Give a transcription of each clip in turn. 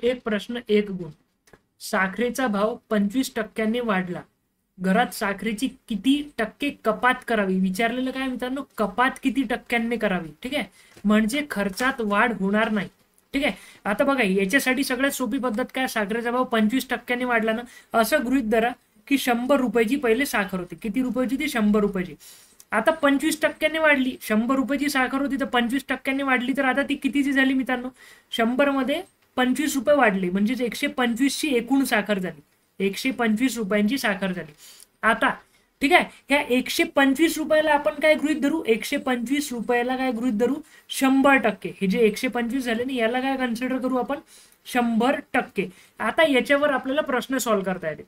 एक प्रश्न एक गुण. साखरेचा भाव 25% वाढला. घरात साखरेची किती टक्के कपात करावी विचारलेलं. काय मित्रांनो, कपात किती टक्क्यांनी करावी. ठीक आहे, म्हणजे खर्चात वाढ होणार नाही. ठीक आहे. आता बघा, याच्यासाठी सगळ्यात सोपी पद्धत काय. साखरेचा भाव 25% वाढला ना, असं गृहीत धरा की 100 रुपयाची पहिले साखर होती. किती रुपयाची ती? 100 रुपयाची. आता 25% वाढली. 100 रुपयाची साखर होती तर 25% वाढली, तर आता ती कितीची झाली मित्रांनो? 100 मध्ये 25 रुपये वाढले, म्हणजेच 125ची एकूण साखर झाली. 125 रुपयांची साखर झाली. आता ठीक आहे, ह्या 125 रुपयाला आपण काय गृहीत धरू? 125 रुपयाला काय गृहीत धरू? 100%. हे जे 125 झाले ना, याला काय कन्सिडर करू आपण? 100%. आता याच्यावर आपल्याला प्रश्न सॉल्व्ह करता येते.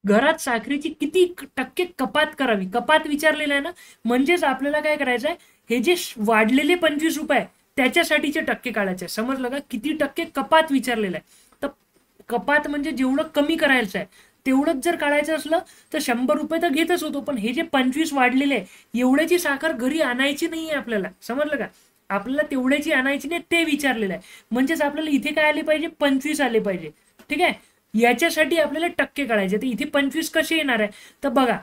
घरात साखरेची किती टक्के कपात करावी. कपात विचारलेलं आहे ना, म्हणजेच आपल्याला काय करायचं आहे, हे जे वाढलेले 25 रुपये त्याच्यासाठीचे टक्के काढायचे. समजलं का? किती टक्के कपात विचारलेलं आहे. तर कपात म्हणजे जेवढं कमी करायचं आहे तेवढंच जर काढायचं असलं तर 100 रुपये तर घेतच होतो, पण हे जे 25 वाढलेले आहे एवढ्याची साखर घरी आणायची नाहीये आपल्याला. समजलं का? आपल्याला तेवढ्याची आणायची नाही ते विचारलेलं आहे. म्हणजेच आपल्याला इथे काय आले पाहिजे? 25 आले पाहिजे. ठीक आहे, याच्यासाठी आपल्याला टक्के काढायचे. तर इथे 25 कसे येणार आहे? तर बघा,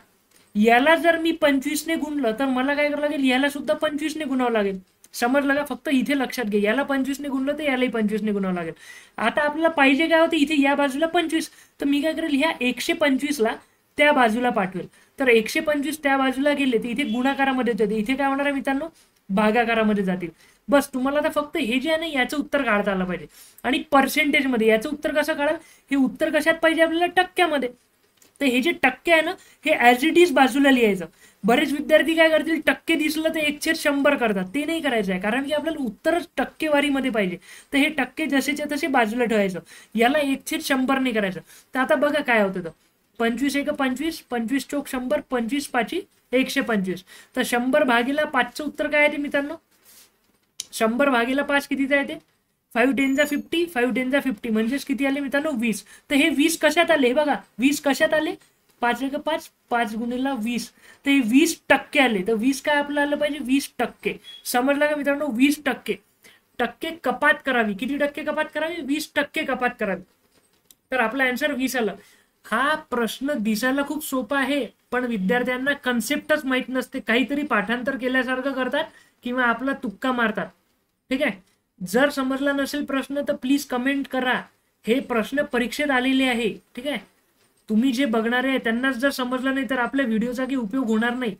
याला जर मी 25ने गुणलं तर मला काय करावं लागेल? याला सुद्धा 25ने गुणावं लागेल. समजलं का? फक्त इथे लक्षात घे, याला 25ने गुणलं तर यालाही 25ने गुणावं लागेल. आता आपल्याला पाहिजे काय होतं? इथे या बाजूला 25, तर मी काय करेल, ह्या 125ला त्या बाजूला पाठवेल. तर 125 त्या बाजूला गेले तर इथे गुणाकारामध्ये होते, इथे काय होणार आहे मित्रांनो? भागाकारामध्ये जातील. बस तुम्हाला आता फक्त हे जे आहे ना, याचं उत्तर काढता आलं पाहिजे. आणि पर्सेंटेजमध्ये याचं उत्तर कसं काढाल? हे उत्तर कशात पाहिजे आपल्याला? टक्क्यामध्ये. तर हे जे टक्के आहे ना, हे ॲज इट इज बाजूला लिहायचं. बरेच विद्यार्थी काय करतील, टक्के दिसलं तर 1/100 करतात. ते नाही करायचं आहे, कारण की आपल्याला उत्तरच टक्केवारीमध्ये पाहिजे. तर हे टक्के जसेच्या तसे बाजूला ठेवायचं. याला 1/100 नाही करायचं. तर आता बघा काय होतं. तर 25 एक 25, 25 चोक 100, 25 पाची 125. तर 100 भागीला 5चं उत्तर काय आहे ते मित्रांनो? 100 भागीला 5 कितीचं आहे ते? 5 10 जा 50, 5 10 जा 50, म्हणजेच किती आले मित्रांनो? 20. तर हे 20 कशात आले? हे बघा, 20 कशात आले? 5 एक 5, 5 गुणिला 20. तर हे 20% आले. तर 20 काय आपल्याला आलं पाहिजे? 20%. समजलं का मित्रांनो? 20% टक्के कपात करावी. किती टक्के कपात करावी? 20% कपात करावी. तर आपला आन्सर 20 आलं. हा प्रश्न दिसायला खूप सोपा आहे, पण विद्यार्थ्यांना कन्सेप्टच माहित नसते. काहीतरी पाठांतर केल्यासारखं करतात किंवा आपला तुक्का मारतात. ठीक आहे, जर समजला नसेल प्रश्न तर प्लीज कमेंट करा. हे प्रश्न परीक्षेत आलेले आहे. ठीक आहे, तुम्ही जे बघणारे आहे त्यांनाच जर समजलं नाही तर आपल्या व्हिडिओचा काही उपयोग होणार नाही.